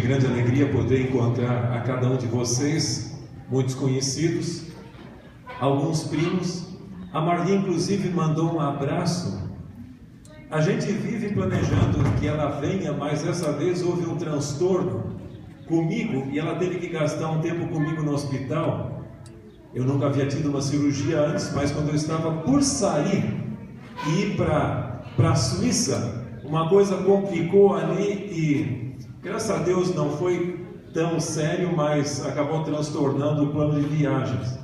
grande alegria poder encontrar a cada um de vocês, muitos conhecidos, alguns primos. A Marli, inclusive, mandou um abraço. A gente vive planejando que ela venha, mas dessa vez houve um transtorno comigo e ela teve que gastar um tempo comigo no hospital. Eu nunca havia tido uma cirurgia antes, mas quando eu estava por sair e ir para a Suíça, uma coisa complicou ali e, graças a Deus, não foi tão sério, mas acabou transtornando o plano de viagens.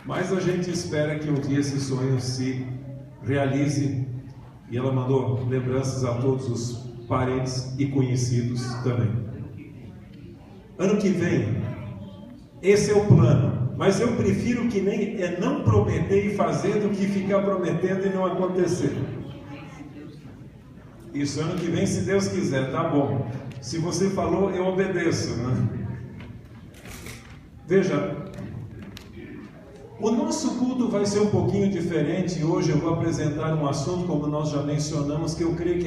Mas a gente espera que um dia esse sonho se realize. E ela mandou lembranças a todos os parentes e conhecidos também. Ano que vem, esse é o plano. Mas eu prefiro que nem não prometer e fazer do que ficar prometendo e não acontecer. Isso, ano que vem, se Deus quiser, tá bom. Se você falou, eu obedeço, né? Veja, o nosso culto vai ser um pouquinho diferente. Hoje eu vou apresentar um assunto, como nós já mencionamos, que eu creio que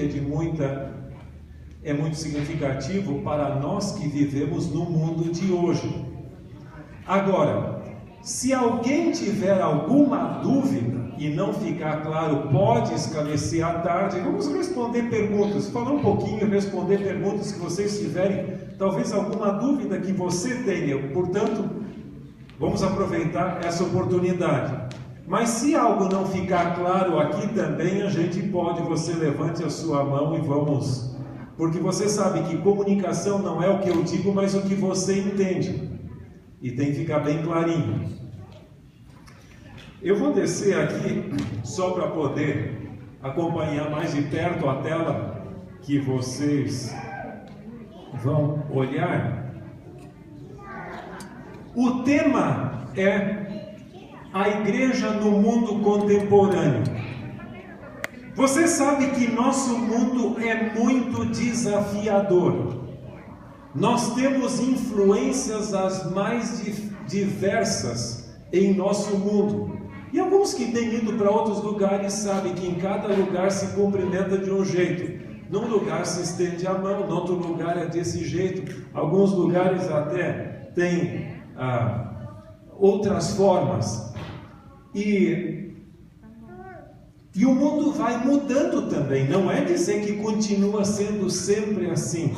é muito significativo para nós que vivemos no mundo de hoje. Agora, se alguém tiver alguma dúvida e não ficar claro, pode esclarecer à tarde. Vamos responder perguntas, falar um pouquinho, responder perguntas que vocês tiverem, talvez alguma dúvida que você tenha. Portanto, vamos aproveitar essa oportunidade. Mas se algo não ficar claro aqui também, a gente pode, você levante a sua mão e vamos. Porque você sabe que comunicação não é o que eu digo, mas o que você entende. E tem que ficar bem clarinho. Eu vou descer aqui só para poder acompanhar mais de perto a tela que vocês vão olhar. O tema é a igreja no mundo contemporâneo. Você sabe que nosso mundo é muito desafiador. Nós temos influências as mais diversas em nosso mundo. E alguns que têm ido para outros lugares sabem que em cada lugar se cumprimenta de um jeito. Num lugar se estende a mão, em outro lugar é desse jeito. Alguns lugares até têm outras formas. E o mundo vai mudando também. Não é dizer que continua sendo sempre assim.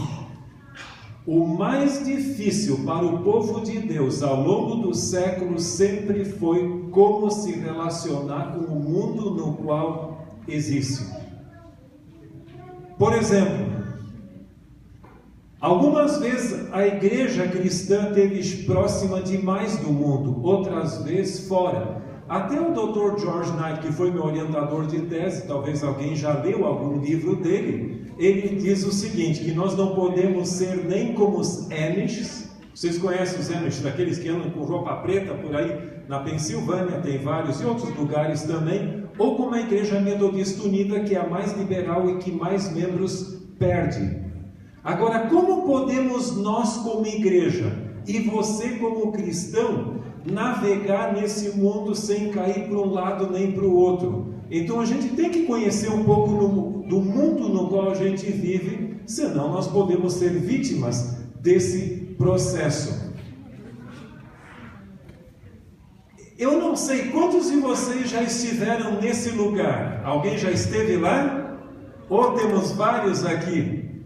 O mais difícil para o povo de Deus ao longo dos séculos sempre foi como se relacionar com o mundo no qual existe. Por exemplo, algumas vezes a igreja cristã esteve próxima demais do mundo, outras vezes fora. Até o Dr. George Knight, que foi meu orientador de tese, talvez alguém já leu algum livro dele, ele diz o seguinte, que nós não podemos ser nem como os Amish. Vocês conhecem os Amish, daqueles que andam com roupa preta por aí, na Pensilvânia, tem vários, e outros lugares também, ou como a Igreja Metodista Unida, que é a mais liberal e que mais membros perde. Agora, como podemos nós como igreja, e você como cristão, navegar nesse mundo sem cair para um lado nem para o outro? Então a gente tem que conhecer um pouco do mundo no qual a gente vive, senão nós podemos ser vítimas desse processo. Eu não sei quantos de vocês já estiveram nesse lugar. Alguém já esteve lá? Ou temos vários aqui?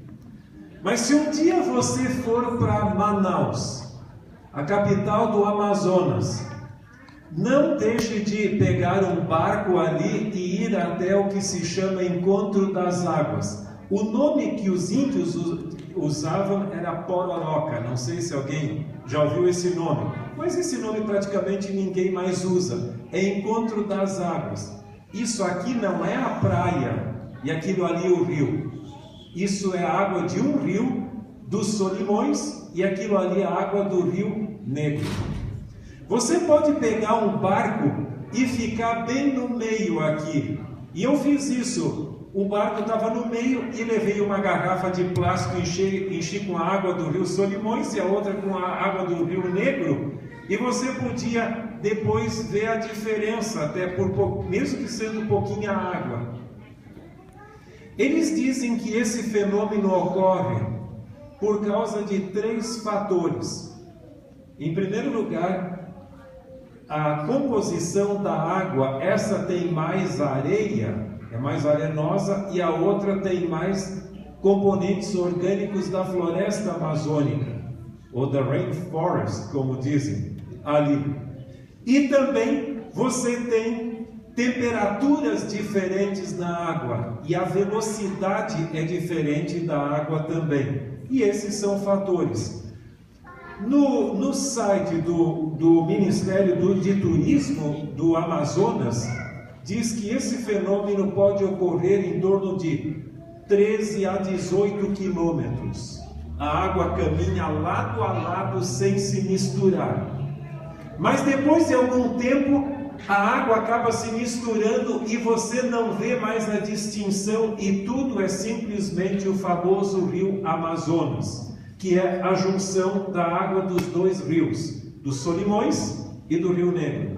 Mas se um dia você for para Manaus, a capital do Amazonas, não deixe de pegar um barco ali e ir até o que se chama Encontro das Águas. O nome que os índios usavam era Pororoca. Não sei se alguém já ouviu esse nome, mas esse nome praticamente ninguém mais usa. É Encontro das Águas. Isso aqui não é a praia e aquilo ali é o rio. Isso é a água de um rio dos Solimões e aquilo ali é a água do Rio Negro. Você pode pegar um barco e ficar bem no meio aqui. E eu fiz isso. O barco estava no meio e levei uma garrafa de plástico, enchi com a água do Rio Solimões e a outra com a água do Rio Negro. E você podia depois ver a diferença, até mesmo que sendo pouquinha água. Eles dizem que esse fenômeno ocorre por causa de 3 fatores. Em primeiro lugar, a composição da água, essa tem mais areia, é mais arenosa, e a outra tem mais componentes orgânicos da floresta amazônica, ou da rainforest, como dizem ali. E também você tem temperaturas diferentes na água, e a velocidade é diferente da água também. E esses são fatores. No site do Ministério de Turismo do Amazonas, diz que esse fenômeno pode ocorrer em torno de 13 a 18 quilômetros. A água caminha lado a lado sem se misturar. Mas depois de algum tempo, a água acaba se misturando e você não vê mais a distinção, e tudo é simplesmente o famoso rio Amazonas, que é a junção da água dos 2 rios, do Solimões e do Rio Negro.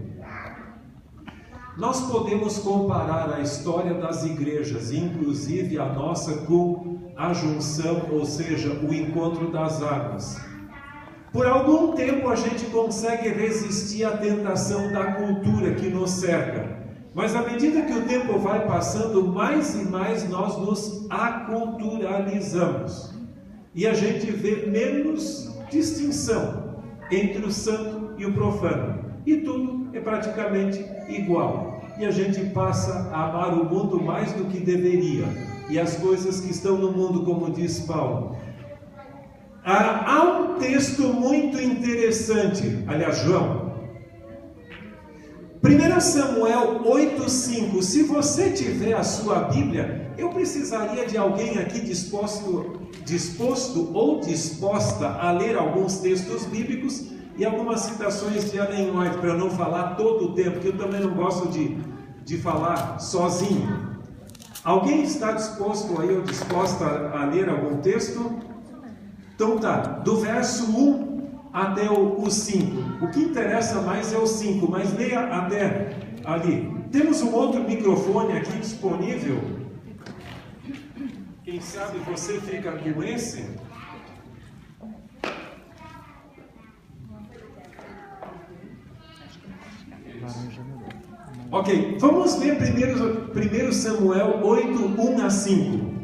Nós podemos comparar a história das igrejas, inclusive a nossa, com a junção, ou seja, o encontro das águas. Por algum tempo a gente consegue resistir à tentação da cultura que nos cerca, mas à medida que o tempo vai passando, mais e mais nós nos aculturalizamos. E a gente vê menos distinção entre o santo e o profano. E tudo é praticamente igual. E a gente passa a amar o mundo mais do que deveria. E as coisas que estão no mundo, como diz Paulo. Há um texto muito interessante, aliás, João. 1 Samuel 8,5. Se você tiver a sua Bíblia, eu precisaria de alguém aqui disposto ou disposta a ler alguns textos bíblicos e algumas citações de Ellen White, para não falar todo o tempo, porque eu também não gosto de falar sozinho. Alguém está disposto aí ou disposta a ler algum texto? Então tá, do verso 1 até o 5. O que interessa mais é o 5, mas leia até ali. Temos um outro microfone aqui disponível. Quem sabe você fica com esse? Ok, vamos ver primeiro 1 Samuel 8, 1 a 5.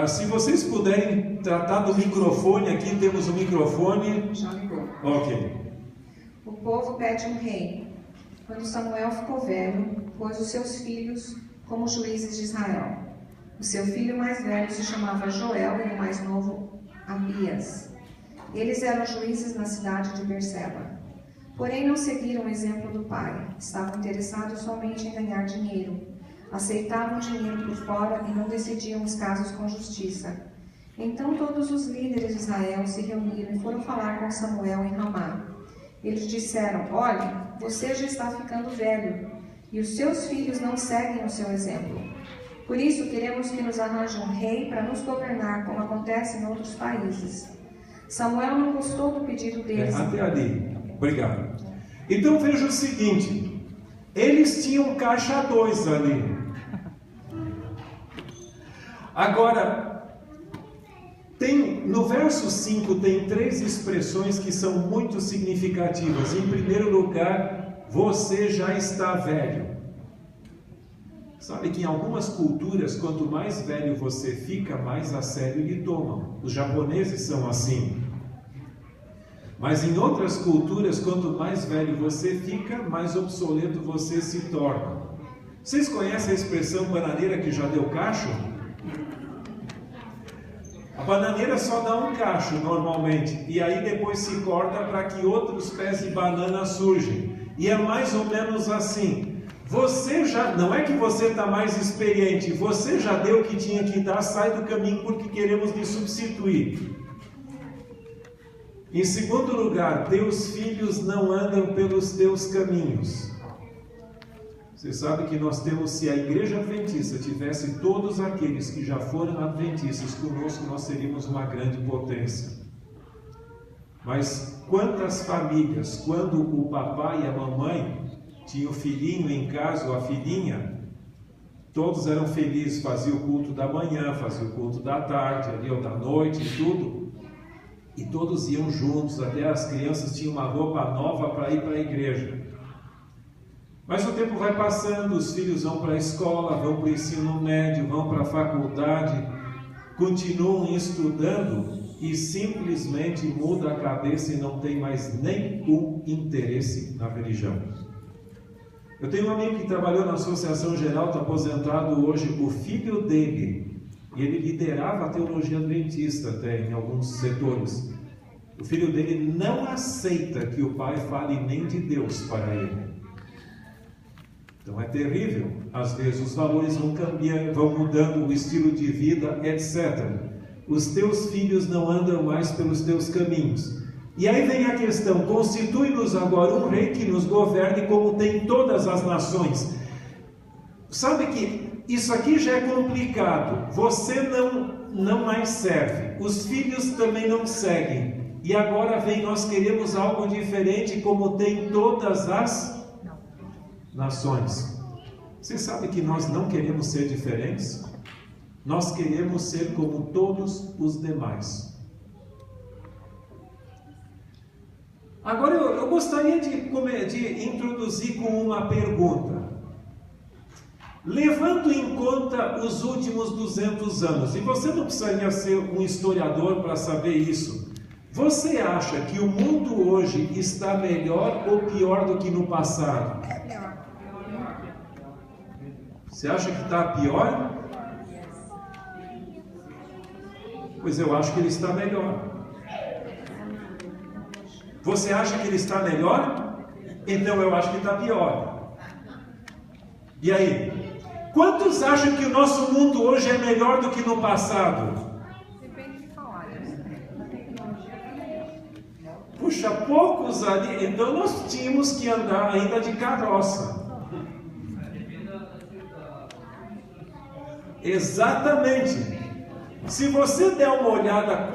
Se vocês puderem tratar do microfone, aqui temos um microfone. Já ligou. Ok. O povo pede um rei. Quando Samuel ficou velho, pôs os seus filhos como juízes de Israel. O seu filho mais velho se chamava Joel e o mais novo Abias. Eles eram juízes na cidade de Berseba. Porém não seguiram o exemplo do pai. Estavam interessados somente em ganhar dinheiro. Aceitavam dinheiro por fora e não decidiam os casos com justiça. Então todos os líderes de Israel se reuniram e foram falar com Samuel em Ramá. Eles disseram: olhe, você já está ficando velho, e os seus filhos não seguem o seu exemplo. Por isso queremos que nos arranje um rei para nos governar, como acontece em outros países. Samuel não gostou do pedido deles. Até ali. Obrigado. Então veja o seguinte: eles tinham caixa 2 ali. Agora, no verso 5 tem 3 expressões que são muito significativas. Em primeiro lugar, você já está velho. Sabe que em algumas culturas, quanto mais velho você fica, mais a sério lhe tomam. Os japoneses são assim. Mas em outras culturas, quanto mais velho você fica, mais obsoleto você se torna. Vocês conhecem a expressão bananeira que já deu cacho? A bananeira só dá um cacho normalmente, e aí depois se corta para que outros pés de banana surgem. E é mais ou menos assim. Você já, não é que você está mais experiente, você já deu o que tinha que dar, sai do caminho porque queremos lhe substituir. Em segundo lugar, teus filhos não andam pelos teus caminhos. Você sabe que nós temos, se a igreja adventista tivesse todos aqueles que já foram adventistas conosco, nós seríamos uma grande potência. Mas quantas famílias, quando o papai e a mamãe tinham o filhinho em casa ou a filhinha, Todos eram felizes, faziam o culto da manhã, faziam o culto da tarde, ali, ou da noite e tudo. E todos iam juntos, até as crianças tinham uma roupa nova para ir para a igreja. Mas o tempo vai passando, os filhos vão para a escola, vão para o ensino médio, vão para a faculdade, continuam estudando e simplesmente muda a cabeça e não tem mais nenhum interesse na religião. Eu tenho um amigo que trabalhou na Associação Geral, está aposentado hoje, o filho dele, e ele liderava a teologia adventista até em alguns setores. O filho dele não aceita que o pai fale nem de Deus para ele. Então é terrível. Às vezes os valores vão cambiando, vão mudando o estilo de vida, etc. Os teus filhos não andam mais pelos teus caminhos. E aí vem a questão: constitui-nos agora um rei que nos governe como tem todas as nações. Sabe que isso aqui já é complicado. Você não mais serve, os filhos também não seguem. E agora vem, nós queremos algo diferente como tem todas as nações. Você sabe que nós não queremos ser diferentes? Nós queremos ser como todos os demais. Agora eu gostaria de introduzir com uma pergunta. Levando em conta os últimos 200 anos, e você não precisaria ser um historiador para saber isso, você acha que o mundo hoje está melhor ou pior do que no passado? Você acha que está pior? Pois eu acho que ele está melhor. Você acha que ele está melhor? Então eu acho que está pior. E aí? Quantos acham que o nosso mundo hoje é melhor do que no passado? Depende de qual área. Puxa, poucos ali. Então nós tínhamos que andar ainda de carroça. Exatamente. Se você der uma olhada,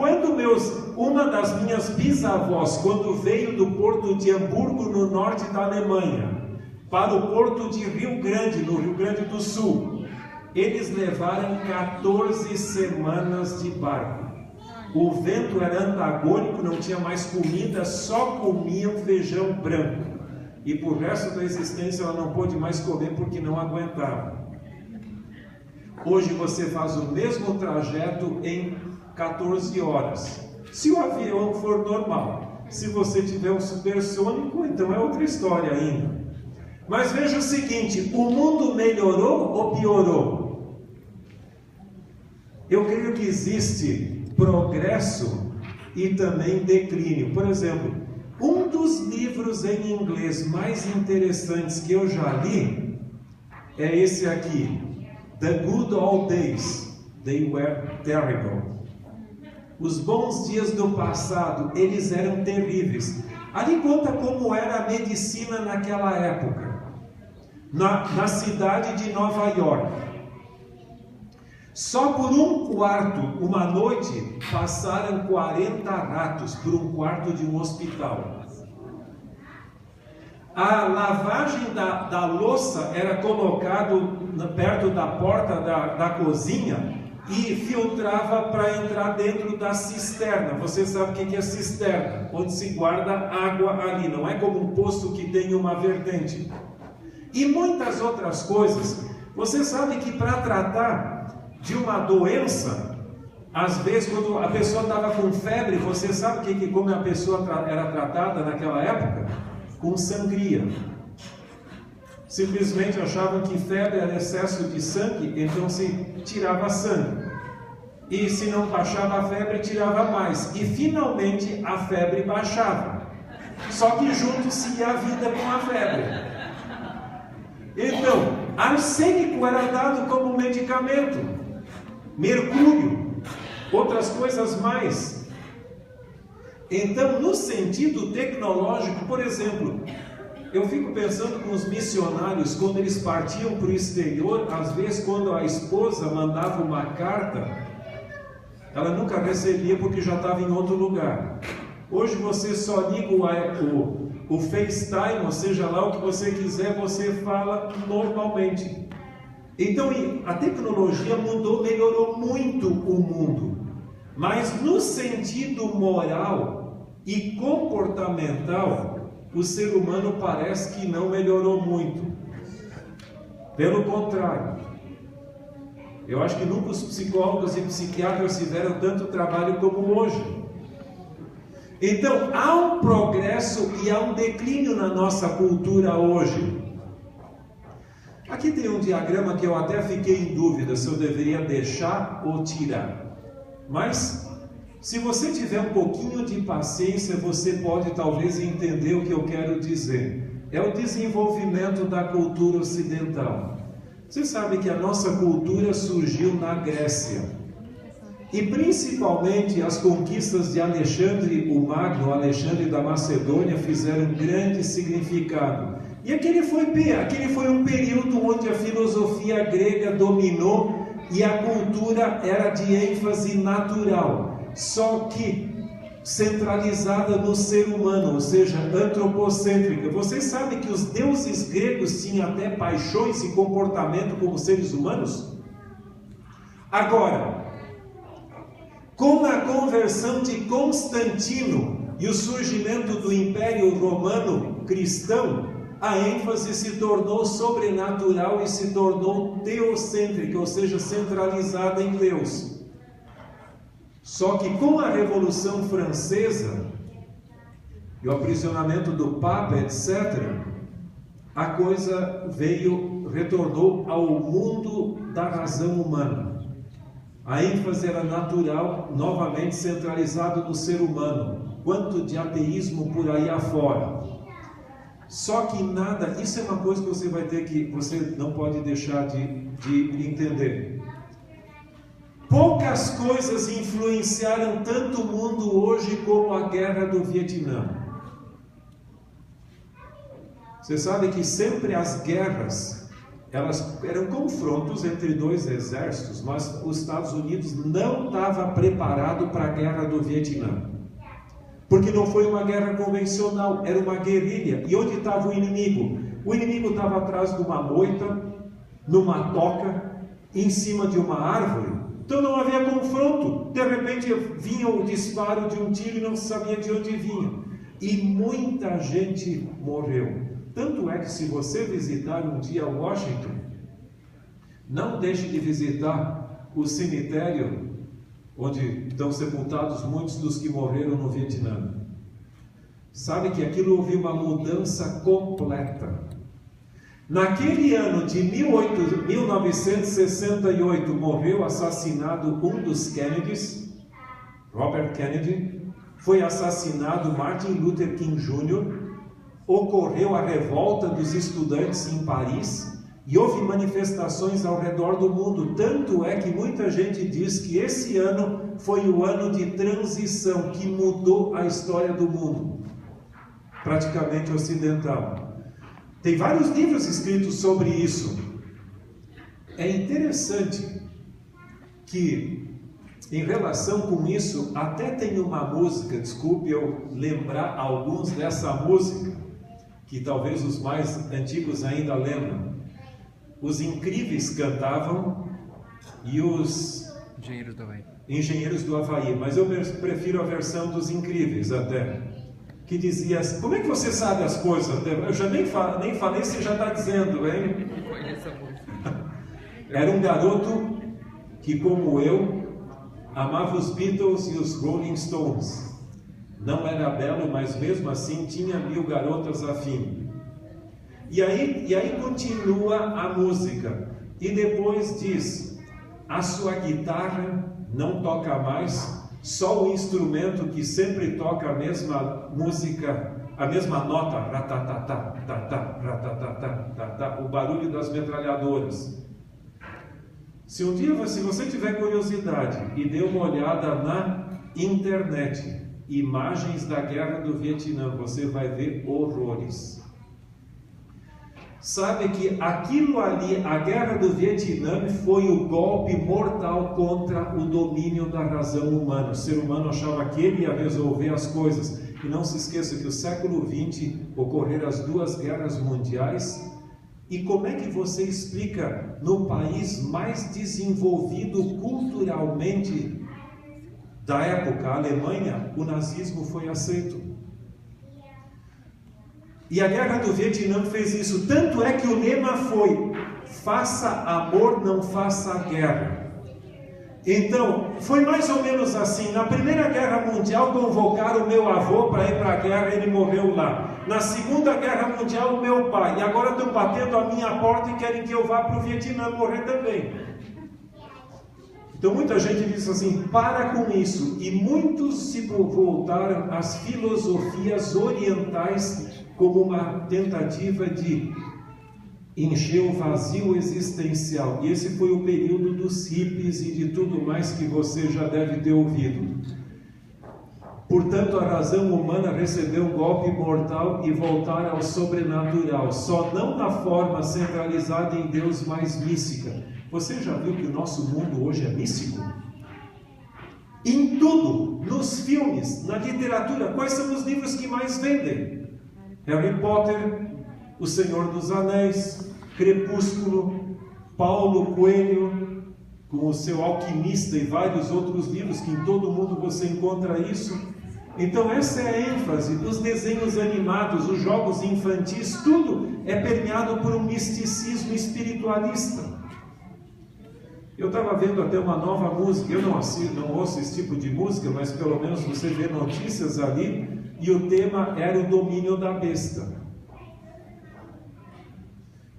uma das minhas bisavós, quando veio do porto de Hamburgo, no norte da Alemanha, para o porto de Rio Grande, no Rio Grande do Sul, eles levaram 14 semanas de barco. O vento era antagônico, não tinha mais comida, só comiam feijão branco. E por resto da existência ela não pôde mais comer porque não aguentava. Hoje você faz o mesmo trajeto em 14 horas. Se o avião for normal. Se você tiver um supersônico, então é outra história ainda. Mas veja o seguinte: o mundo melhorou ou piorou? Eu creio que existe progresso e também declínio. Por exemplo, um dos livros em inglês mais interessantes que eu já li é esse aqui. The Good Old Days, They Were Terrible. Os bons dias do passado, eles eram terríveis. Ali conta como era a medicina naquela época, na cidade de Nova York. Só por um quarto, uma noite, passaram 40 ratos por um quarto de um hospital. A lavagem da louça era colocado perto da porta da cozinha e filtrava para entrar dentro da cisterna. Você sabe o que é cisterna? Onde se guarda água ali. Não é como um poço que tem uma vertente. E muitas outras coisas. Você sabe que para tratar de uma doença, às vezes quando a pessoa estava com febre, você sabe como a pessoa era tratada naquela época? Com sangria. Simplesmente achavam que febre era excesso de sangue, então se tirava sangue. E se não baixava a febre, tirava mais. E finalmente a febre baixava. Só que junto se ia a vida com a febre. Então, arsênico era dado como medicamento. Mercúrio, outras coisas mais. Então, no sentido tecnológico, por exemplo, eu fico pensando com os missionários, quando eles partiam para o exterior, às vezes quando a esposa mandava uma carta, ela nunca recebia porque já estava em outro lugar. Hoje você só liga o FaceTime, ou seja lá o que você quiser, você fala normalmente. Então a tecnologia mudou, melhorou muito o mundo, mas no sentido moral e comportamental, o ser humano parece que não melhorou muito. Pelo contrário, eu acho que nunca os psicólogos e psiquiatras tiveram tanto trabalho como hoje. Então, há um progresso e há um declínio na nossa cultura hoje. Aqui tem um diagrama que eu até fiquei em dúvida se eu deveria deixar ou tirar. Mas, se você tiver um pouquinho de paciência, você pode talvez entender o que eu quero dizer. É o desenvolvimento da cultura ocidental. Você sabe que a nossa cultura surgiu na Grécia. E principalmente as conquistas de Alexandre o Magno, Alexandre da Macedônia, fizeram um grande significado. E aquele foi um período onde a filosofia grega dominou e a cultura era de ênfase natural, só que centralizada no ser humano, ou seja, antropocêntrica. Vocês sabem que os deuses gregos tinham até paixões e comportamento como seres humanos? Agora, com a conversão de Constantino e o surgimento do Império Romano cristão, a ênfase se tornou sobrenatural e se tornou teocêntrica, ou seja, centralizada em Deus. Só que com a Revolução Francesa e o aprisionamento do Papa, etc., a coisa retornou ao mundo da razão humana. A ênfase era natural, novamente centralizado no ser humano. Quanto de ateísmo por aí afora. Só que nada, isso é uma coisa que você vai ter que, você não pode deixar de entender. Poucas coisas influenciaram tanto o mundo hoje como a guerra do Vietnã. Você sabe que sempre as guerras, elas eram confrontos entre dois exércitos, mas os Estados Unidos não estava preparado para a guerra do Vietnã. Porque não foi uma guerra convencional, era uma guerrilha. E onde estava o inimigo? O inimigo estava atrás de uma moita, numa toca, em cima de uma árvore. Então não havia confronto. De repente vinha o disparo de um tiro e não se sabia de onde vinha. E muita gente morreu. Tanto é que se você visitar um dia Washington, não deixe de visitar o cemitério onde estão sepultados muitos dos que morreram no Vietnã. Sabe que aquilo houve uma mudança completa. Naquele ano de 1968, morreu assassinado um dos Kennedys, Robert Kennedy, foi assassinado Martin Luther King Jr., ocorreu a revolta dos estudantes em Paris, e houve manifestações ao redor do mundo. Tanto é que muita gente diz que esse ano foi o ano de transição, que mudou a história do mundo, praticamente ocidental. Tem vários livros escritos sobre isso. É interessante que, em relação com isso, até tem uma música, desculpe eu lembrar alguns dessa música, que talvez os mais antigos ainda lembram. Os Incríveis cantavam e os Engenheiros do Havaí, mas eu prefiro a versão dos Incríveis até, que dizia assim, como é que você sabe as coisas? Eu já nem falei, você já está dizendo, hein? Era um garoto que, como eu, amava os Beatles e os Rolling Stones. Não era belo, mas mesmo assim tinha 1000 garotas afim. E aí continua a música, e depois diz, a sua guitarra não toca mais, só o instrumento que sempre toca a mesma música, a mesma nota, o barulho das metralhadoras. Se um dia, se você tiver curiosidade e dê uma olhada na internet, imagens da guerra do Vietnã, você vai ver horrores. Sabe que aquilo ali, a guerra do Vietnã, foi o golpe mortal contra o domínio da razão humana. O ser humano achava que ele ia resolver as coisas. E não se esqueça que no século XX ocorreram as 2 guerras mundiais E como é que você explica no país mais desenvolvido culturalmente da época, a Alemanha, o nazismo foi aceito? E a Guerra do Vietnã fez isso. Tanto é que o lema foi: faça amor, não faça guerra. Então, foi mais ou menos assim. Na Primeira Guerra Mundial, convocaram o meu avô para ir para a guerra, ele morreu lá. Na Segunda Guerra Mundial, o meu pai. E agora estão batendo a minha porta e querem que eu vá para o Vietnã morrer também. Então, muita gente diz assim: para com isso. E muitos se voltaram às filosofias orientais como uma tentativa de encher o vazio existencial. E esse foi o período dos hippies e de tudo mais que você já deve ter ouvido. Portanto, a razão humana recebeu um golpe mortal e voltar ao sobrenatural, só não na forma centralizada em Deus, mais mística. Você já viu que o nosso mundo hoje é místico? Em tudo, nos filmes, na literatura, quais são os livros que mais vendem? Harry Potter, O Senhor dos Anéis, Crepúsculo, Paulo Coelho, com o seu Alquimista e vários outros livros que em todo mundo você encontra isso. Então essa é a ênfase. Os desenhos animados, os jogos infantis, tudo é permeado por um misticismo espiritualista. Eu estava vendo até uma nova música. Eu não ouço esse tipo de música, mas pelo menos você vê notícias ali, e o tema era o domínio da besta.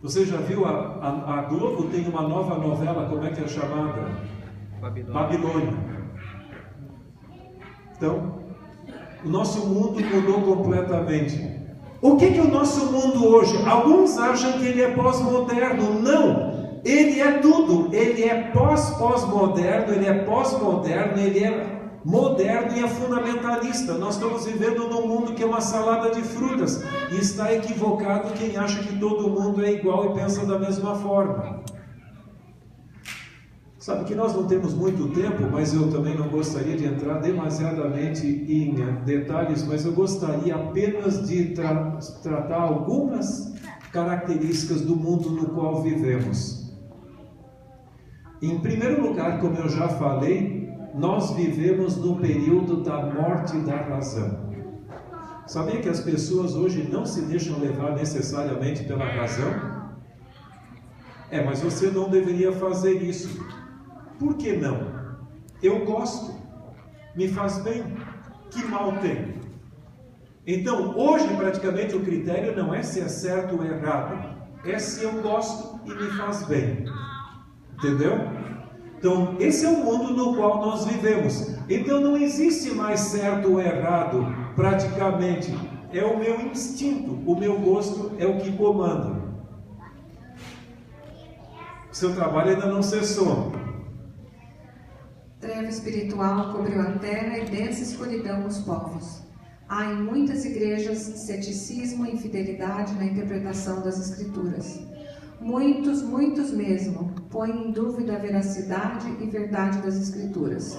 Você já viu, a Globo tem uma nova novela, como é que é chamada? Babilônia. Então, o nosso mundo mudou completamente. O que é o nosso mundo hoje? Alguns acham que ele é pós-moderno. Não! Ele é tudo. Ele é pós-pós-moderno, ele é pós-moderno, ele é moderno e é fundamentalista. Nós estamos vivendo num mundo que é uma salada de frutas, e está equivocado quem acha que todo mundo é igual e pensa da mesma forma. Sabe que nós não temos muito tempo, mas eu também não gostaria de entrar demasiadamente em detalhes, mas eu gostaria apenas de tratar algumas características do mundo no qual vivemos. Em primeiro lugar, como eu já falei, nós vivemos no período da morte da razão. Sabia que as pessoas hoje não se deixam levar necessariamente pela razão? Mas você não deveria fazer isso. Por que não? Eu gosto, me faz bem, que mal tem? Então, hoje praticamente o critério não é se é certo ou errado, é se eu gosto e me faz bem. Entendeu? Então, esse é o mundo no qual nós vivemos. Então, não existe mais certo ou errado, praticamente. É o meu instinto, o meu gosto é o que comanda. Seu trabalho ainda não cessou. Treva espiritual cobriu a terra e densa escuridão os povos. Há em muitas igrejas ceticismo e infidelidade na interpretação das Escrituras. Muitos mesmo, põem em dúvida a veracidade e verdade das Escrituras.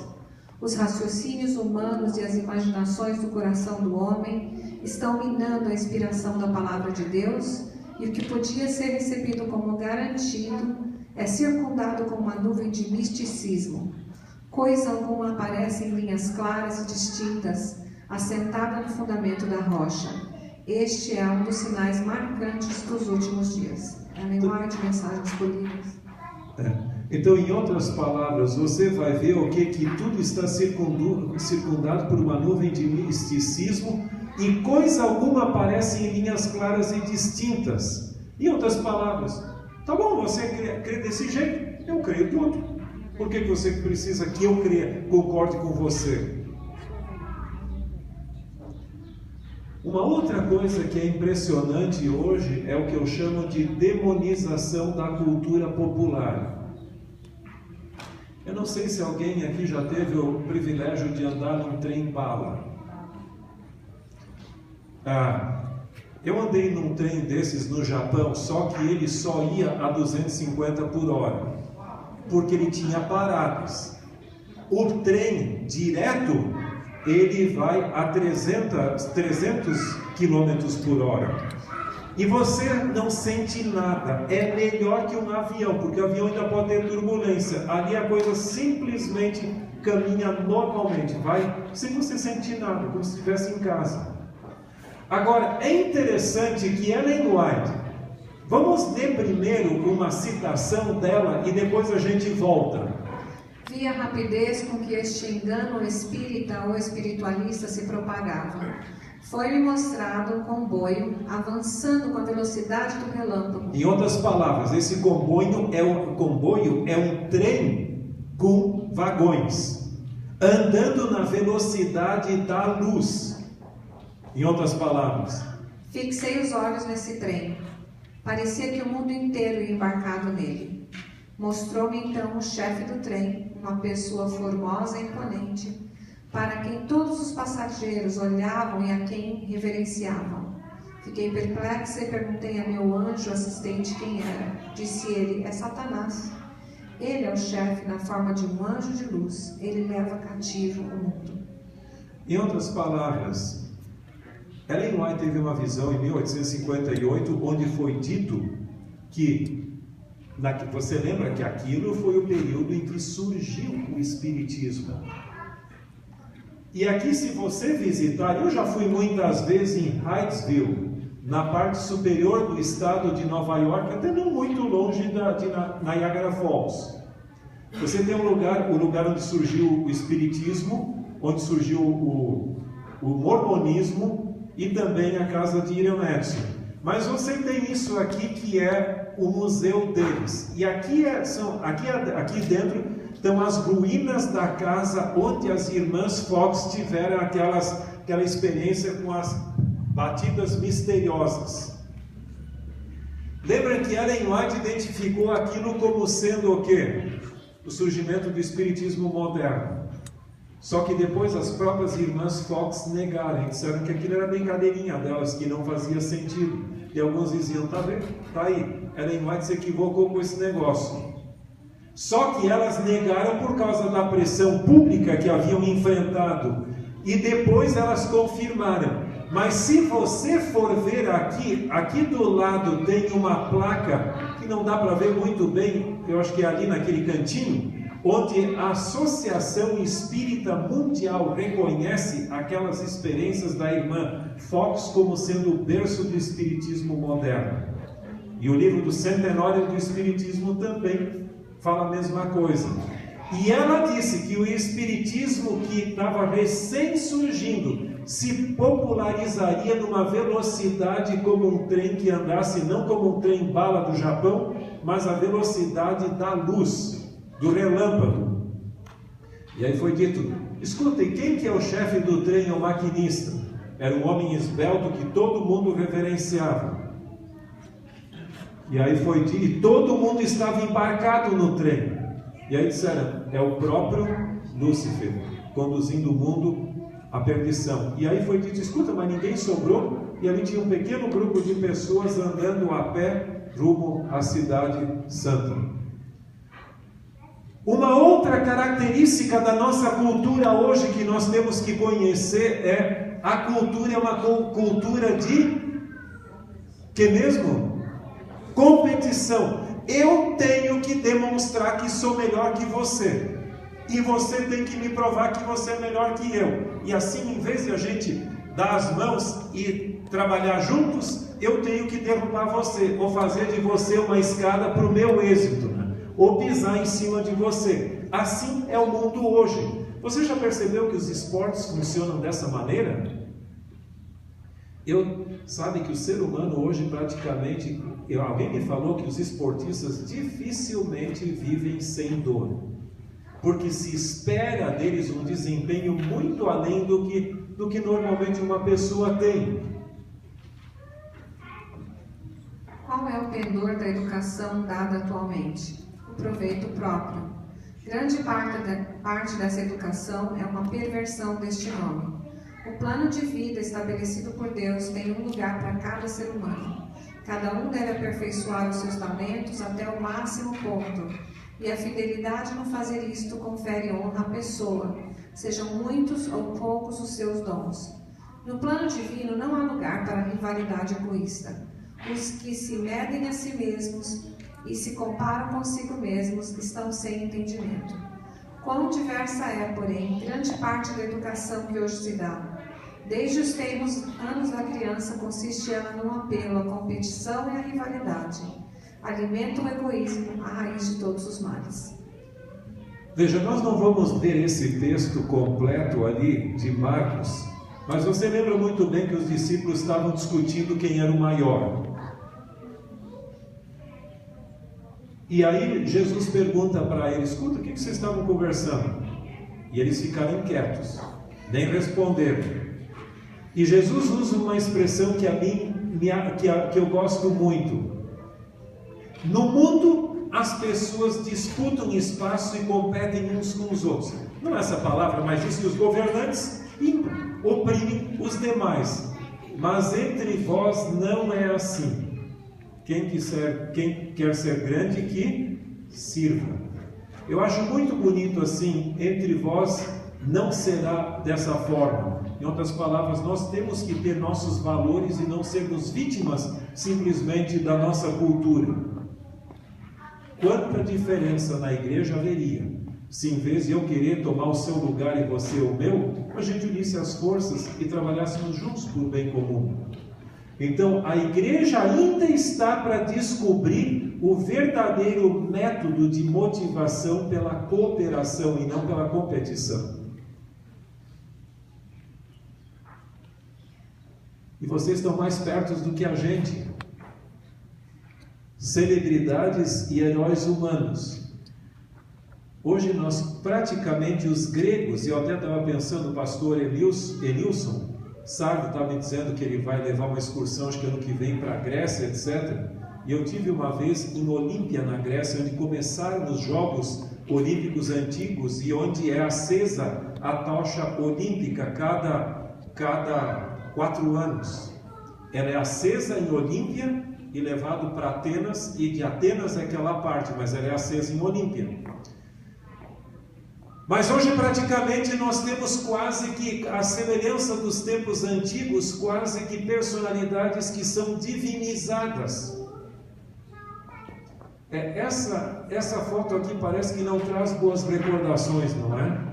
Os raciocínios humanos e as imaginações do coração do homem estão minando a inspiração da palavra de Deus, e o que podia ser recebido como garantido é circundado com uma nuvem de misticismo. Coisa alguma aparece em linhas claras e distintas, assentada no fundamento da rocha. Este é um dos sinais marcantes dos últimos dias. A linguagem de mensagens polidas. Então, em outras palavras, você vai ver o que tudo está circundado por uma nuvem de misticismo, e coisa alguma aparece em linhas claras e distintas. Em outras palavras, tá bom, você crê desse jeito, eu creio do outro. Por que você precisa que eu concorde com você? Uma outra coisa que é impressionante hoje é o que eu chamo de demonização da cultura popular. Eu não sei se alguém aqui já teve o privilégio de andar num trem-bala. Eu andei num trem desses no Japão, só que ele só ia a 250 por hora, porque ele tinha paradas. O trem direto, ele vai a 300 km por hora. e você não sente nada. É melhor que um avião, porque o avião ainda pode ter turbulência. Ali a coisa simplesmente caminha normalmente, vai sem você sentir nada, como se estivesse em casa. Agora, é interessante que Ellen White, vamos ler primeiro uma citação dela e depois a gente volta. Vi a rapidez com que este engano espírita ou espiritualista se propagava. Foi-me mostrado um comboio avançando com a velocidade do relâmpago. Em outras palavras, esse comboio é um trem com vagões, andando na velocidade da luz. Em outras palavras, fixei os olhos nesse trem. Parecia que o mundo inteiro ia embarcado nele. Mostrou-me então o chefe do trem, uma pessoa formosa e imponente, para quem todos os passageiros olhavam e a quem reverenciavam. Fiquei perplexa e perguntei a meu anjo assistente quem era. Disse ele: é Satanás. Ele é o chefe na forma de um anjo de luz. Ele leva cativo o mundo. Em outras palavras, Ellen White teve uma visão em 1858, onde foi dito que, você lembra que aquilo foi o período em que surgiu o Espiritismo. E aqui, se você visitar, eu já fui muitas vezes em Hydesville, na parte superior do estado de Nova York, até não muito longe de Niagara Falls. Você tem o lugar onde surgiu o Espiritismo, onde surgiu o Mormonismo, e também a casa de Iriam Edson. Mas você tem isso aqui que é o museu deles. E aqui dentro estão as ruínas da casa onde as irmãs Fox tiveram aquela experiência com as batidas misteriosas. Lembra que Ellen White identificou aquilo como sendo o quê? O surgimento do Espiritismo moderno. Só que depois as próprias irmãs Fox negaram, disseram que aquilo era brincadeirinha delas, que não fazia sentido. E alguns diziam: tá vendo? Tá aí, Ellen White se equivocou com esse negócio. Só que elas negaram por causa da pressão pública que haviam enfrentado. E depois elas confirmaram. Mas se você for ver aqui do lado tem uma placa que não dá para ver muito bem, eu acho que é ali naquele cantinho, onde a Associação Espírita Mundial reconhece aquelas experiências da irmã Fox como sendo o berço do Espiritismo moderno. E o livro do Centenário do Espiritismo também fala a mesma coisa. E ela disse que o Espiritismo que estava recém surgindo se popularizaria numa velocidade como um trem que andasse, não como um trem bala do Japão, mas a velocidade da luz, do relâmpago. E aí foi dito: escutem, quem que é o chefe do trem, o maquinista? Era um homem esbelto que todo mundo reverenciava. E aí foi dito, e todo mundo estava embarcado no trem. E aí disseram: é o próprio Lúcifer, conduzindo o mundo à perdição. E aí foi dito: escuta, mas ninguém sobrou. E ali tinha um pequeno grupo de pessoas andando a pé rumo à cidade santa. Uma outra característica da nossa cultura hoje que nós temos que conhecer é a cultura é uma cultura de que mesmo? Competição. Eu tenho que demonstrar que sou melhor que você. E você tem que me provar que você é melhor que eu. E assim, em vez de a gente dar as mãos e trabalhar juntos, eu tenho que derrubar você, ou fazer de você uma escada para o meu êxito, ou pisar em cima de você. Assim é o mundo hoje. Você já percebeu que os esportes funcionam dessa maneira? Sabe que o ser humano hoje praticamente... Alguém me falou que os esportistas dificilmente vivem sem dor. Porque se espera deles um desempenho muito além do que normalmente uma pessoa tem. Qual é o pendor da educação dada atualmente? Proveito próprio. Grande parte dessa educação é uma perversão deste nome. O plano de vida estabelecido por Deus tem um lugar para cada ser humano. Cada um deve aperfeiçoar os seus talentos até o máximo ponto. E a fidelidade no fazer isto confere honra à pessoa, sejam muitos ou poucos os seus dons. No plano divino não há lugar para rivalidade egoísta. Os que se medem a si mesmos e se comparam consigo mesmos estão sem entendimento. Quão diversa é, porém, grande parte da educação que hoje se dá. Desde os termos anos da criança, consiste ela num apelo à competição e à rivalidade. Alimenta o egoísmo, a raiz de todos os males. Veja, nós não vamos ver esse texto completo ali de Marcos, mas você lembra muito bem que os discípulos estavam discutindo quem era o maior. E aí Jesus pergunta para eles: escuta, o que vocês estavam conversando? E eles ficaram inquietos, nem responderam. E Jesus usa uma expressão que eu gosto muito. No mundo, as pessoas disputam espaço e competem uns com os outros. Não é essa palavra, mas diz que os governantes oprimem os demais. Mas entre vós não é assim. Quem quer ser grande, que sirva. Eu acho muito bonito assim: entre vós não será dessa forma. Em outras palavras, nós temos que ter nossos valores e não sermos vítimas simplesmente da nossa cultura. Quanta diferença na igreja haveria se, em vez de eu querer tomar o seu lugar e você o meu, a gente unisse as forças e trabalhássemos juntos por bem comum. Então, a igreja ainda está para descobrir o verdadeiro método de motivação pela cooperação e não pela competição. E vocês estão mais perto do que a gente. Celebridades e heróis humanos. Hoje nós praticamente, os gregos, e eu até estava pensando, o pastor Enilson Sardo estava me dizendo que ele vai levar uma excursão, acho que ano que vem, para a Grécia, etc. E eu tive uma vez em Olímpia, na Grécia, onde começaram os Jogos Olímpicos antigos e onde é acesa a tocha olímpica cada 4 anos. Ela é acesa em Olímpia e levado para Atenas, e de Atenas é aquela parte, mas ela é acesa em Olímpia. Mas hoje praticamente nós temos quase que a semelhança dos tempos antigos, quase que personalidades que são divinizadas. Essa foto aqui parece que não traz boas recordações, não é?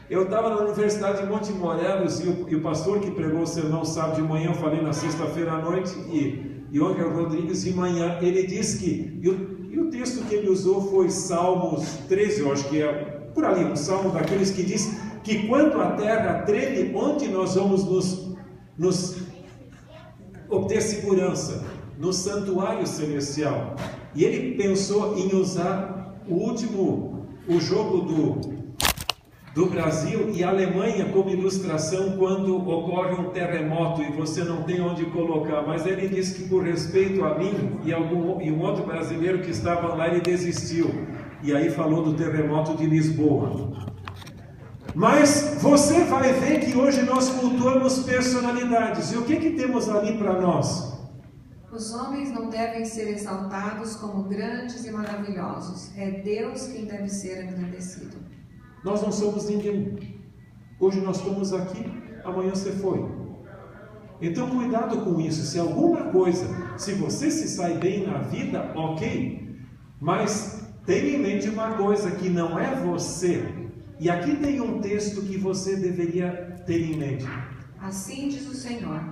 Eu estava na Universidade de Monte Morelos e o pastor que pregou o sermão sábado de manhã, eu falei na sexta-feira à noite, e o Angel Rodrigues de manhã, ele disse que, e o texto que ele usou foi Salmos 13, eu acho que é por ali, um salmo daqueles que diz que quando a terra treme, onde nós vamos nos obter segurança? No santuário celestial. E ele pensou em usar o jogo do Brasil e Alemanha como ilustração quando ocorre um terremoto e você não tem onde colocar, mas ele disse que por respeito a mim e um outro brasileiro que estava lá, ele desistiu, e aí falou do terremoto de Lisboa. Mas você vai ver que hoje nós cultuamos personalidades, e o que temos ali para nós? Os homens não devem ser exaltados como grandes e maravilhosos, é Deus quem deve ser engrandecido. Nós não somos ninguém. Hoje nós estamos aqui, amanhã você foi. Então cuidado com isso. Se alguma coisa, se você se sai bem na vida, ok. Mas tenha em mente uma coisa, que não é você. E aqui tem um texto que você deveria ter em mente. Assim diz o Senhor: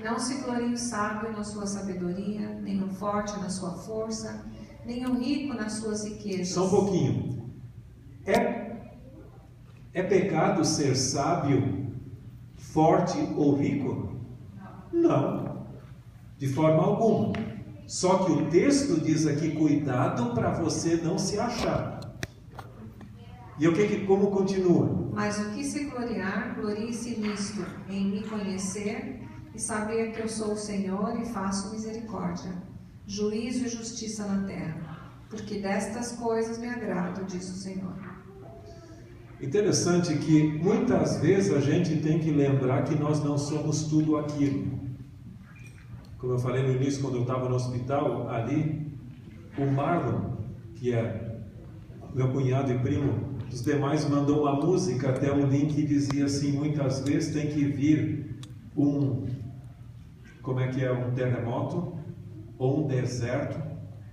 não se glorie o sábio na sua sabedoria, nem o forte na sua força, nem o rico nas suas riquezas. Só um pouquinho. É pecado ser sábio, forte ou rico? Não, de forma alguma. Só que o texto diz aqui: cuidado para você não se achar. E como continua? Mas o que se gloriar, glorie-se nisto, em me conhecer e saber que eu sou o Senhor e faço misericórdia, juízo e justiça na terra, porque destas coisas me agrado, diz o Senhor. Interessante que muitas vezes a gente tem que lembrar que nós não somos tudo aquilo. Como eu falei no início, quando eu estava no hospital, ali, o Marlon, que é meu cunhado e primo dos demais, mandou uma música, até um link que dizia assim: muitas vezes tem que vir como é que é um terremoto ou um deserto,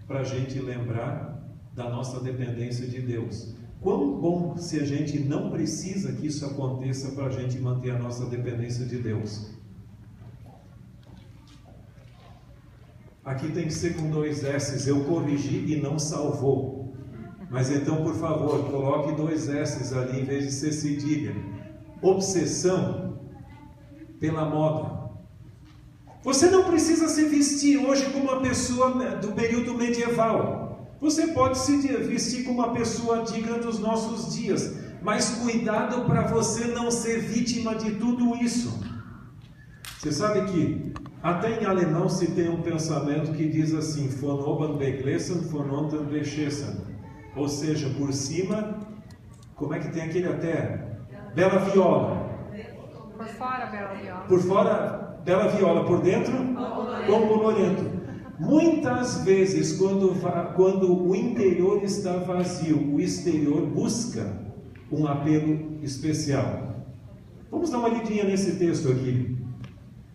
para a gente lembrar da nossa dependência de Deus. Quão bom se a gente não precisa que isso aconteça para a gente manter a nossa dependência de Deus. Aqui tem que ser com 2 S's, eu corrigi e não salvou. Mas então, por favor, coloque 2 S's ali em vez de ser cedilha. Obsessão pela moda. Você não precisa se vestir hoje como uma pessoa do período medieval. Você pode se vestir como uma pessoa digna dos nossos dias. Mas cuidado para você não ser vítima de tudo isso. Você sabe que até em alemão se tem um pensamento que diz assim: von oben beglesen, von unten beschissen. Ou seja, por cima, como é que tem aquele até? Bela viola. Por fora, bela viola. Por fora, bela viola. Por dentro, como bolorento. Muitas vezes, quando o interior está vazio, o exterior busca um apelo especial. Vamos dar uma lidinha nesse texto aqui.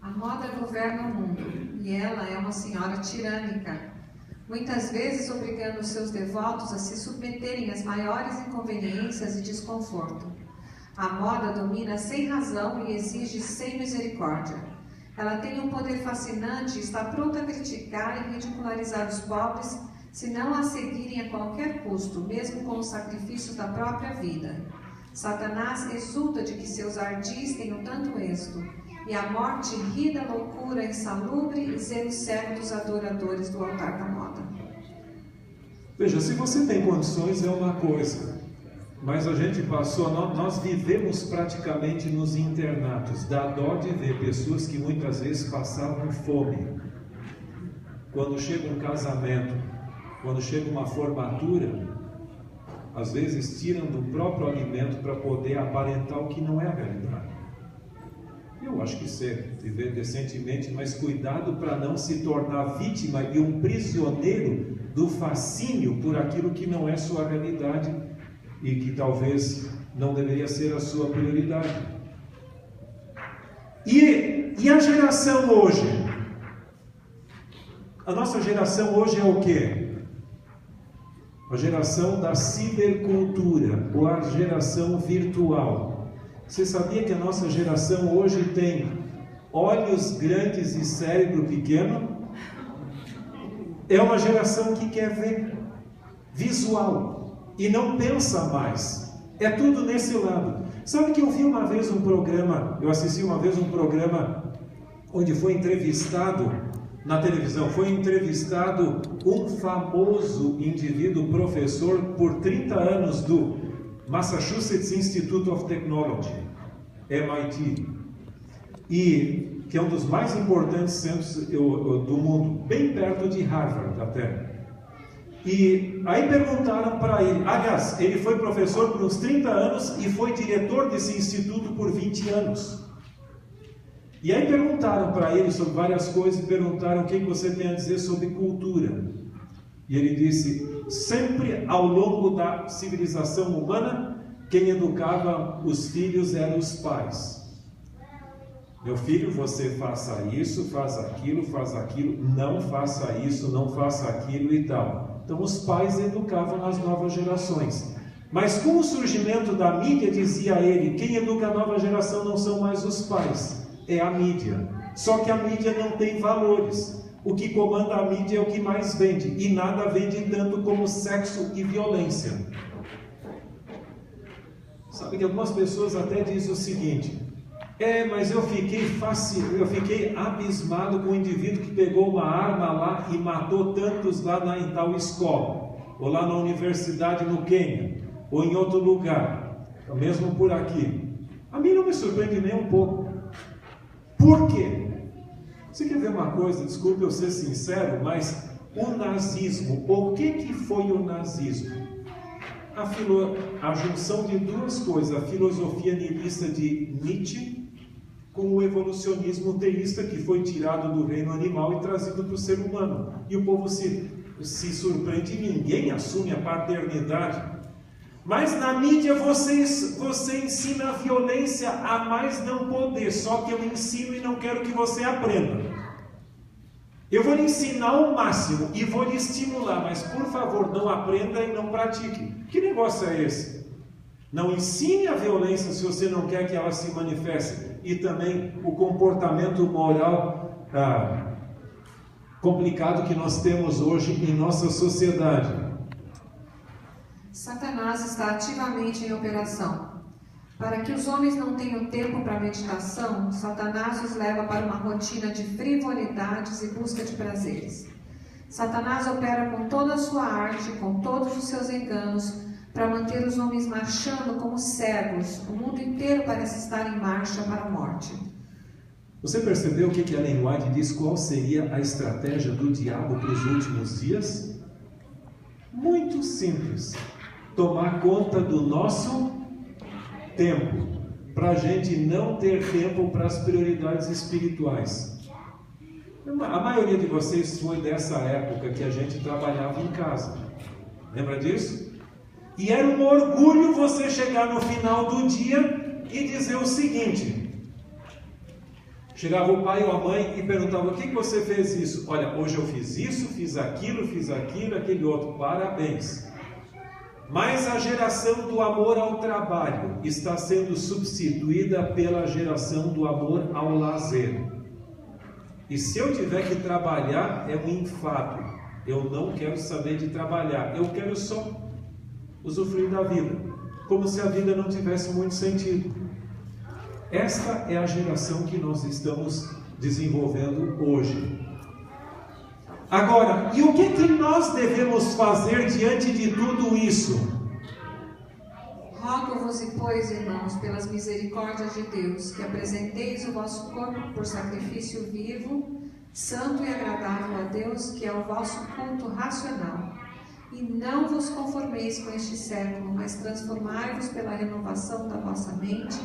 A moda governa o mundo, e ela é uma senhora tirânica, muitas vezes obrigando os seus devotos a se submeterem às maiores inconveniências e desconforto. A moda domina sem razão e exige sem misericórdia. Ela tem um poder fascinante e está pronta a criticar e ridicularizar os pobres se não a seguirem a qualquer custo, mesmo com o sacrifício da própria vida. Satanás exulta de que seus ardis tenham tanto êxito, e a morte ri da loucura insalubre e zelo cego dos adoradores do altar da moda. Veja, se você tem condições é uma coisa, mas a gente passou, nós vivemos praticamente nos internatos. Dá dó de ver pessoas que muitas vezes passavam fome. Quando chega um casamento, quando chega uma formatura, às vezes tiram do próprio alimento para poder aparentar o que não é a realidade. Eu acho que ser viver decentemente, mas cuidado para não se tornar vítima e um prisioneiro do fascínio por aquilo que não é sua realidade e que talvez não deveria ser a sua prioridade. E a geração hoje? A nossa geração hoje é o quê? A geração da cibercultura, ou a geração virtual. Você sabia que a nossa geração hoje tem olhos grandes e cérebro pequeno? É uma geração que quer ver visual e não pensa mais. É tudo nesse lado. Sabe que eu vi uma vez um programa, eu assisti uma vez um programa onde foi entrevistado na televisão, foi entrevistado um famoso indivíduo, professor por 30 anos do Massachusetts Institute of Technology, MIT, e que é um dos mais importantes centros do mundo, bem perto de Harvard até. E aí perguntaram para ele, aliás, ele foi professor por uns 30 anos e foi diretor desse instituto por 20 anos. E aí perguntaram para ele sobre várias coisas e perguntaram o que você tem a dizer sobre cultura. E ele disse: sempre ao longo da civilização humana, quem educava os filhos eram os pais. Meu filho, você faça isso, faz aquilo, não faça isso, não faça aquilo e tal. Então os pais educavam as novas gerações. Mas com o surgimento da mídia, dizia ele, quem educa a nova geração não são mais os pais, é a mídia. Só que a mídia não tem valores. O que comanda a mídia é o que mais vende, e nada vende tanto como sexo e violência. Sabe que algumas pessoas até dizem o seguinte: mas eu fiquei abismado com o indivíduo que pegou uma arma lá e matou tantos lá em tal escola, ou lá na universidade no Quênia, ou em outro lugar, mesmo por aqui. A mim não me surpreende nem um pouco. Por quê? Você quer ver uma coisa? Desculpe eu ser sincero, mas o nazismo, o que foi o nazismo? A junção de duas coisas, a filosofia nihilista de Nietzsche com o evolucionismo teísta que foi tirado do reino animal e trazido para o ser humano. E o povo se surpreende, ninguém assume a paternidade. Mas na mídia você ensina a violência a mais não poder, só que eu ensino e não quero que você aprenda. Eu vou lhe ensinar o máximo e vou lhe estimular, mas por favor, não aprenda e não pratique. Que negócio é esse? Não ensine a violência se você não quer que ela se manifeste. E também o comportamento moral complicado que nós temos hoje em nossa sociedade. Satanás está ativamente em operação. Para que os homens não tenham tempo para meditação, Satanás os leva para uma rotina de frivolidades e busca de prazeres. Satanás opera com toda a sua arte, com todos os seus enganos, para manter os homens marchando como cegos. O mundo inteiro parece estar em marcha para a morte. Você percebeu o que Ellen White diz? Qual seria a estratégia do diabo para os últimos dias? Muito simples. Tomar conta do nosso tempo, para a gente não ter tempo para as prioridades espirituais. A maioria de vocês foi dessa época que a gente trabalhava em casa. Lembra disso? E era um orgulho você chegar no final do dia e dizer o seguinte: chegava o pai ou a mãe e perguntava: o que você fez isso? Olha, hoje eu fiz isso, fiz aquilo, aquele outro. Parabéns. Mas a geração do amor ao trabalho está sendo substituída pela geração do amor ao lazer. E se eu tiver que trabalhar, é um enfado. Eu não quero saber de trabalhar. Eu quero só usufruir da vida, como se a vida não tivesse muito sentido. Esta é a geração que nós estamos desenvolvendo hoje. Agora, e o que nós devemos fazer diante de tudo isso? Rogo-vos, e pois, irmãos, pelas misericórdias de Deus, que apresenteis o vosso corpo por sacrifício vivo, santo e agradável a Deus, que é o vosso culto racional. E não vos conformeis com este século, mas transformai-vos pela renovação da vossa mente,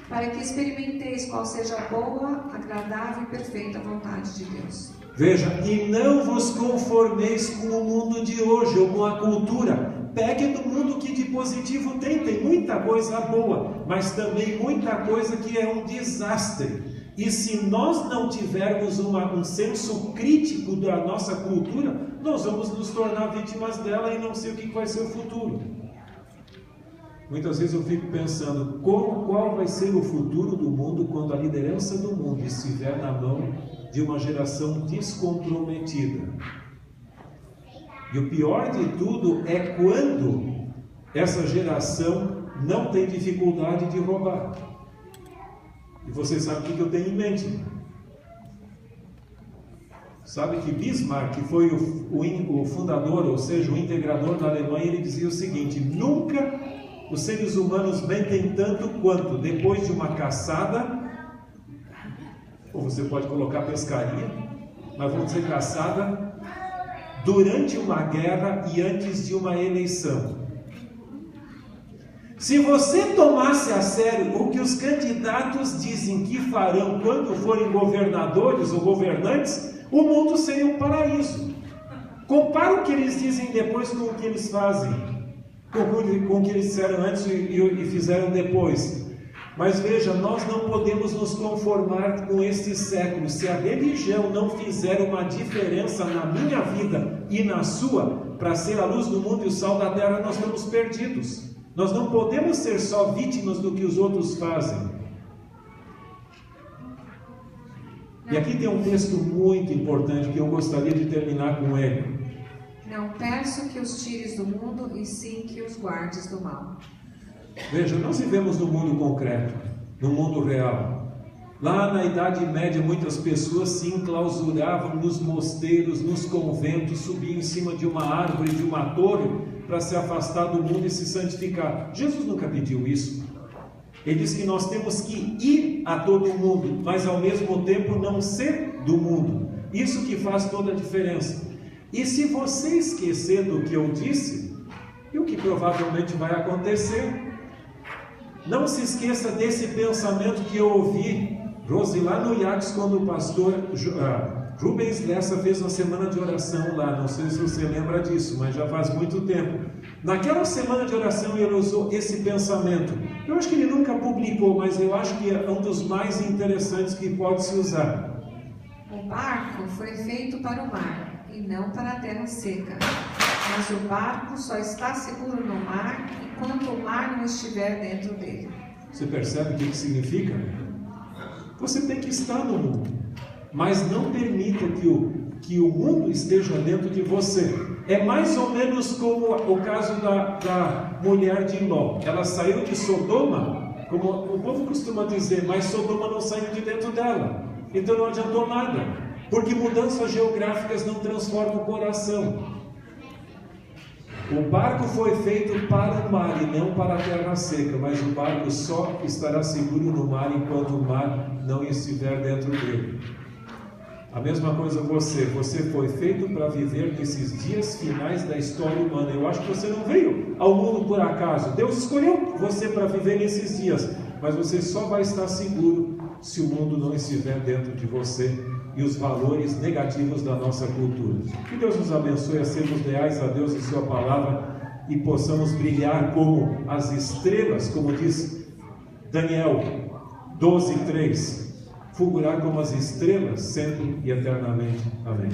para que experimenteis qual seja a boa, agradável e perfeita vontade de Deus. Veja, e não vos conformeis com o mundo de hoje, ou com a cultura. Pegue do mundo que de positivo tem muita coisa boa, mas também muita coisa que é um desastre. E se nós não tivermos um senso crítico da nossa cultura, nós vamos nos tornar vítimas dela e não sei o que vai ser o futuro. Muitas vezes eu fico pensando, qual vai ser o futuro do mundo quando a liderança do mundo estiver na mão de uma geração descomprometida. E o pior de tudo é quando essa geração não tem dificuldade de roubar. E você sabe o que eu tenho em mente? Sabe que Bismarck, que foi o fundador, ou seja, o integrador da Alemanha, ele dizia o seguinte: nunca os seres humanos mentem tanto quanto depois de uma caçada, ou você pode colocar pescaria, mas vamos dizer caçada, durante uma guerra e antes de uma eleição. Se você tomasse a sério o que os candidatos dizem que farão quando forem governadores ou governantes, o mundo seria um paraíso. Compara o que eles dizem depois com o que eles fazem, com o que eles disseram antes e fizeram depois. Mas veja, nós não podemos nos conformar com este século. Se a religião não fizer uma diferença na minha vida e na sua, para ser a luz do mundo e o sal da terra, nós estamos perdidos. Nós não podemos ser só vítimas do que os outros fazem. E aqui tem um texto muito importante que eu gostaria de terminar com ele. Não peço que os tires do mundo, e sim que os guardes do mal. Veja, nós vivemos no mundo concreto, no mundo real. Lá na Idade Média, muitas pessoas se enclausuravam nos mosteiros, nos conventos, subiam em cima de uma árvore, de uma torre, para se afastar do mundo e se santificar. Jesus nunca pediu isso. Ele diz que nós temos que ir a todo mundo, mas ao mesmo tempo não ser do mundo. Isso que faz toda a diferença. E se você esquecer do que eu disse, e o que provavelmente vai acontecer, não se esqueça desse pensamento que eu ouvi, Rose, lá no IACS, quando o pastor Rubens Lessa fez uma semana de oração lá. Não sei se você lembra disso, mas já faz muito tempo. Naquela semana de oração ele usou esse pensamento. Eu acho que ele nunca publicou, mas eu acho que é um dos mais interessantes que pode se usar. O barco foi feito para o mar e não para a terra seca. Mas o barco só está seguro no mar enquanto o mar não estiver dentro dele. Você percebe o que isso significa? Você tem que estar no mundo, mas não permita que o mundo esteja dentro de você. É mais ou menos como o caso da mulher de Ló. Ela saiu de Sodoma, como o povo costuma dizer, mas Sodoma não saiu de dentro dela. Então não adiantou nada, porque mudanças geográficas não transformam o coração. O barco foi feito para o mar e não para a terra seca, mas o barco só estará seguro no mar enquanto o mar não estiver dentro dele. A mesma coisa você foi feito para viver nesses dias finais da história humana. Eu acho que você não veio ao mundo por acaso. Deus escolheu você para viver nesses dias, mas você só vai estar seguro se o mundo não estiver dentro de você e os valores negativos da nossa cultura. Que Deus nos abençoe a sermos leais a Deus e Sua Palavra e possamos brilhar como as estrelas, como diz Daniel 12:3, fulgurar como as estrelas sempre e eternamente. Amém.